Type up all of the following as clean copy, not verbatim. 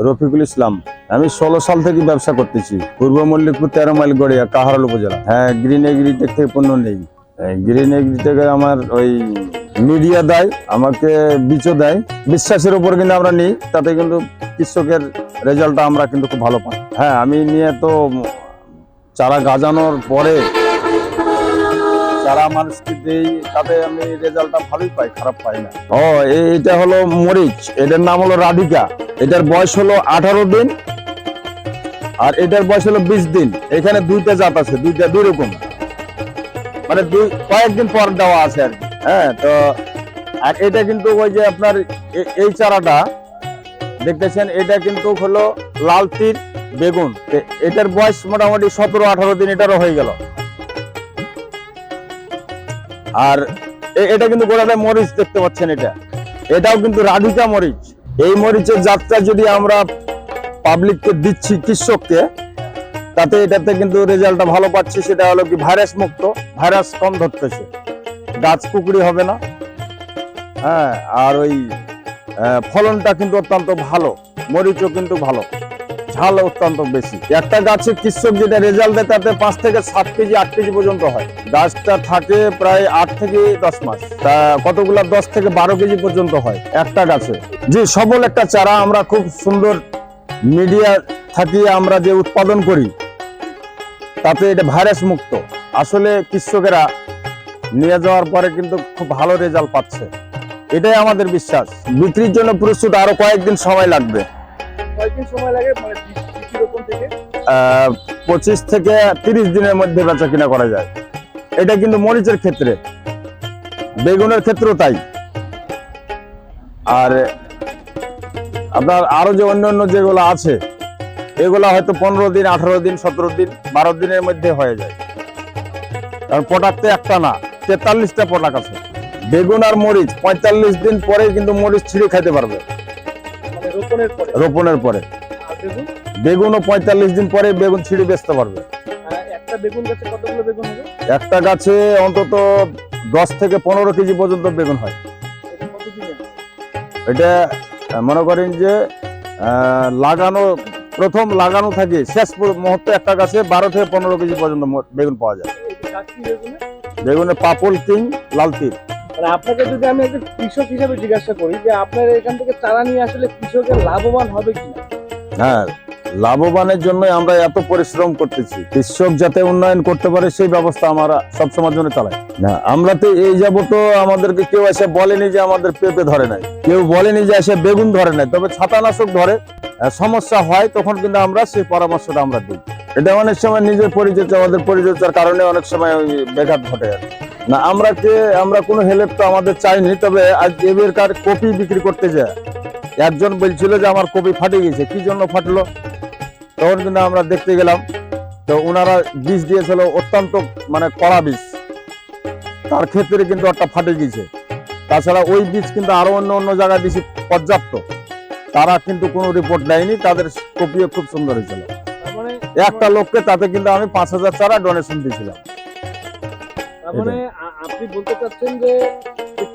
রফিকুল ইসলাম। আমি 16 সাল থেকে ব্যবসা করতেছি পূর্ব মল্লিকপুর 13 মাইল গড়িয়া কাহারোল উপজেলা। হ্যাঁ, গ্রিন এগ্রিটেক থেকে পণ্য নেই। গ্রিন এগ্রিটেকে আমার ওই মিডিয়া দেয়, আমাকে বীজও দেয়, বিশ্বাসের উপর কিন্তু আমরা নিই, তাতে কিন্তু কৃষকের রেজাল্টটা আমরা কিন্তু খুব ভালো পাই। হ্যাঁ, আমি নিয়ে তো চারা গাজানোর পরে চারা মানুষকে দেই, তাতে আমি রেজাল্টটা ভালোই পাই, খারাপ পাই না। এইটা হলো মরিচ, এটার নাম হলো রাধিকা। এটার বয়স হলো 18 দিন আর এটার বয়স হলো 20 দিন। এখানে দুইটা জাত আছে, দুই রকম, মানে কয়েকদিন পর দেওয়া আছে আর কি। হ্যাঁ, তো আর এটা কিন্তু ওই যে আপনার এই চারাটা দেখতেছেন, এটা কিন্তু হলো লাল তীর বেগুন। এটার বয়স মোটামুটি 17-18 দিন এটারও হয়ে গেল। আর এটা কিন্তু গোড়াটা মরিচ দেখতে পাচ্ছেন, এটাও কিন্তু রাধিকা মরিচ। এই মরিচের জাতটা যদি আমরা পাবলিককে দিচ্ছি, কৃষককে, তাতে এটাতে কিন্তু রেজাল্টটা ভালো পাচ্ছি। সেটা হলো কি ভাইরাস মুক্ত, ভাইরাস কম ধরতেছে, গাছ কুকুরি হবে না। হ্যাঁ, আর ওই ফলনটা কিন্তু অত্যন্ত ভালো, মরিচও কিন্তু ভালো, ঝাল অত্যন্ত বেশি। একটা গাছে কৃষক যেটা রেজাল্ট দেয় তাতে 5 থেকে 7 কেজি 8 কেজি পর্যন্ত হয়। গাছটা থাকে প্রায় 8 থেকে 10 মাস, তা কতগুলা 10 থেকে 12 কেজি পর্যন্ত হয় একটা গাছে। যে সবল একটা চারা আমরা খুব সুন্দর মিডিয়া থাকিয়ে আমরা যে উৎপাদন করি, তাতে এটা ভাইরাস মুক্ত। আসলে কৃষকেরা নিয়ে যাওয়ার পরে কিন্তু খুব ভালো রেজাল্ট পাচ্ছে, এটাই আমাদের বিশ্বাস। বিক্রির জন্য প্রস্তুত আরো কয়েকদিন সময় লাগবে। কয়েকদিন সময় লাগে, মানে বীজ রোপণ থেকে 25 থেকে 30 দিনের মধ্যে বেচা কিনা করা যায়। এটা কিন্তু মরিচের ক্ষেত্রে, বেগুনের ক্ষেত্রেও তাই। আর আপনার আরো যে অন্যান্য যেগুলো আছে, এগুলা হয়তো 15 দিন, 18 দিন, 17 দিন, 12 দিনের মধ্যে হয়ে যায়। কারণ প্রোডাক্ট তো একটা না, 43টা প্রোডাক্ট আছে। বেগুন আর মরিচ 45 দিন পরে কিন্তু মরিচ ছিঁড়ে খাইতে পারবে, মানে রোপণের পরে। আর বেগুনও 45 দিন পরে বেগুন ছিঁড়ে বেচতে পারবে। একটা বেগুন গাছে কতগুলো বেগুন হবে? একটা গাছে অন্তত 10 থেকে 15 কেজি পর্যন্ত বেগুন হয়। এটা মনে করেন যে প্রথম লাগানো থাকে শেষ মুহূর্তে একটা গাছে 12 থেকে 15 কেজি পর্যন্ত বেগুন পাওয়া যায়। বেগুনের পাপল কিং লাল তীর। আপনাকে যদি আমি একটা কৃষক হিসেবে জিজ্ঞাসা করি যে আপনার এখান থেকে চারা নিয়ে আসলে কৃষকের লাভবান হবে কিনা? হ্যাঁ, লাভবানের জন্য আমরা এত পরিশ্রম করতেছি, কৃষক যাতে উন্নয়ন করতে পারে সেই ব্যবস্থা আমরা সবসময়ের জন্য চালাই। না, আমরা তো এই যাবত আমাদেরকে কেউ এসে বলেনি যে আমাদের পেঁপে ধরে নাই, কেউ বলেনি যে এসে বেগুন ধরে নাই। তবে ছাতানাশক ধরে, সমস্যা হয়, তখন কিন্তু আমরা সেই পরামর্শটা আমরা দিই। এটা অনেক সময় নিজের পরিচর্যা, আমাদের পরিচর্যার কারণে অনেক সময় ওই ব্যাঘাত ঘটে আর না। আমরা কোনো হেল্প তো আমাদের চাইনি। তবে আজ এবারকার কপি বিক্রি করতে যায় একজন বলছিল যে আমার কপি ফাটে গেছে, কি জন্য ফাটলো, তখন কিন্তু আমরা দেখতে গেলাম, তো ওনারা বীজ দিয়েছিল অত্যন্ত মানে কড়া বীজ, তার ক্ষেত্রে কিন্তু একটা ফাটে গেছে। তাছাড়া ওই বীজ কিন্তু আরো অন্য জায়গায় দিয়েছি পর্যাপ্ত, তারা কিন্তু কোনো রিপোর্ট দেয়নি, তাদের কপিও খুব সুন্দর হয়েছিল। একটা লোককে তাতে কিন্তু আমি 5000 চারা ডোনেশন দিয়েছিলাম। মানে আপনি বলতে চাচ্ছেন যে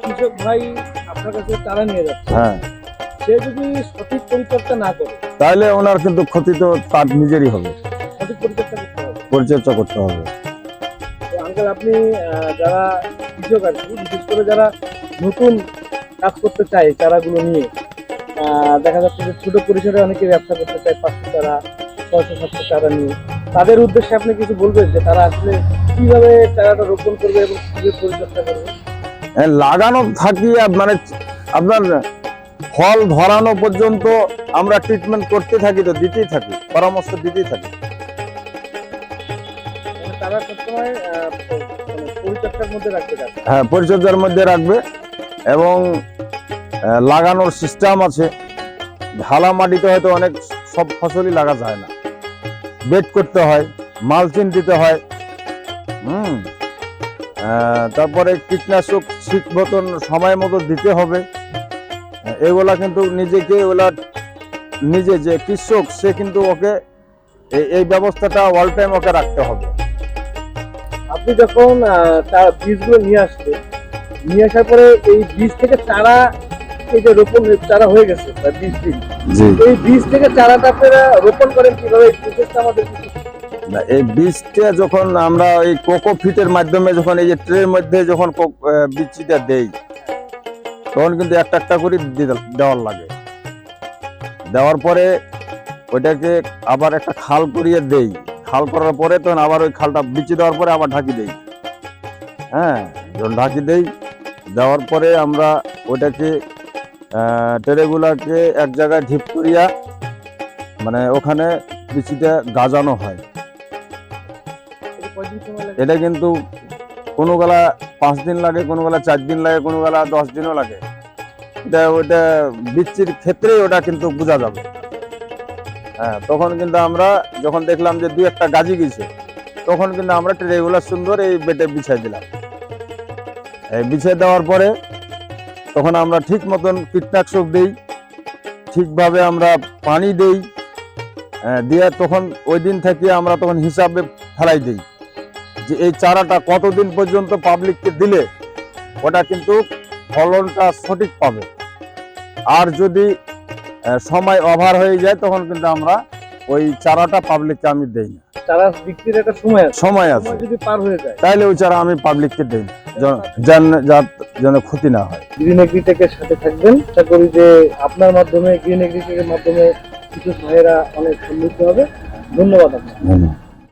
কৃষক ভাই আপনার কাছে চারা নিয়ে যাচ্ছে, হ্যাঁ, সে যদি সঠিক পরিচর্যা না করে তাহলে ওনার কিন্তু ক্ষতি তো তার নিজেরই হবে, সঠিক পরিচর্যা করতে হবে। আঙ্কেল, আপনি যারা কৃষক আর কি, বিশেষ করে যারা নতুন কাজ করতে চায় চারাগুলো নিয়ে, দেখা যাচ্ছে যে ছোট পরিসরে অনেকে ব্যবসা করতে চায় 500 চারা 600-700 চারা নিয়ে, তাদের উদ্দেশ্যে আপনি কিছু বলবেন যে তারা আসলে কিভাবে চারাটা রোপণ করবে এবং কিভাবে পরিচর্যা করবে? লাগানো থাকি মানে আপনার ফল ধরানো পর্যন্ত আমরা ট্রিটমেন্ট করতে থাকি, তো দিতেই থাকি, পরামর্শ দিতেই থাকি। তারা সবসময় পরিচর্যার মধ্যে রাখতে চায়। হ্যাঁ, পরিচর্যার মধ্যে রাখবে এবং লাগানোর সিস্টেম আছে। ঢালা মাটিতে হয়তো অনেক সব ফসলই লাগা যায় না, বেড করতে হয়, মালচিং দিতে হয়। তারপরে কীটনাশক ঠিক মতন সময় মতো দিতে হবে। এগুলা কিন্তু নিজে যে কৃষক, সে কিন্তু ওকে এই ব্যবস্থাটা অল টাইম ওকে রাখতে হবে। আপনি যখন তার বীজগুলো নিয়ে আসার পরে এই বীজ থেকে চারা, এই যে রোপণ চারা হয়ে গেছে 20 দিন, জি। এই বীজ থেকে চারাটা আপনারা রোপণ করেন কিভাবে, এই প্রসেসটা আমাদের কিছু না, এই বীজটা যখন আমরা ওই কোকো ফিটের মাধ্যমে যখন এই যে ট্রের মধ্যে যখন বীজটা দেই, তখন কিন্তু একটা একটা করে দেওয়ার লাগে। দেওয়ার পরে ওইটাকে আবার একটা খাল করিয়ে দেই। খাল করার পরে তখন আবার ওই খালটা বিচি দেওয়ার পরে আবার ঢাকি দেই। হ্যাঁ, যখন ঢাকি দেই, দেওয়ার পরে আমরা ওইটাকে ট্রেগুলাকে এক জায়গায় ঢিপ করিয়া মানে ওখানে বিচিটা গাজানো হয়। কয়দিন সময় লাগে? এটা কিন্তু কোনো বেলা 5 দিন লাগে, কোনো বেলা 4 দিন লাগে, কোনো বেলা 10 দিনও লাগে। ওইটা বিচির ক্ষেত্রে ওটা কিন্তু বোঝা যাবে। হ্যাঁ, তখন কিন্তু আমরা যখন দেখলাম যে 2-1টা গাজি গেছে, তখন কিন্তু আমরা রেগুলার সুন্দর এই বেটে বিছাই দিলাম। এই বিছিয়ে দেওয়ার পরে তখন আমরা ঠিক মতন কীটনাশক দিই, ঠিকভাবে আমরা পানি দিই, দিয়ে তখন ওই দিন থেকে আমরা তখন হিসাবে ফেলাই দিই যে এই চারাটা কতদিন পর্যন্ত পাবলিককে দিলে ওটা কিন্তু ফলনটা সঠিক পাবে। আর যদি সময় ওভার হয়ে যায় তখন কিন্তু আমরা ওই চারাটা পাবলিককে আমি দেই না। চারা বিক্রির একটা সময় আছে, সময় আছে, সময় যদি পার হয়ে যায় তাইলে ওই চারা আমি পাবলিককে দেই না, যেন ক্ষতি না হয়। গ্রিন এগ্রিটেকের সাথে থাকবেন। আশা করি যে আপনার মাধ্যমে, গ্রিন এগ্রিটেকের মাধ্যমে কিছু ভাইয়েরা অনেক সমৃদ্ধ হবে। ধন্যবাদ আপনাকে। ধন্যবাদ।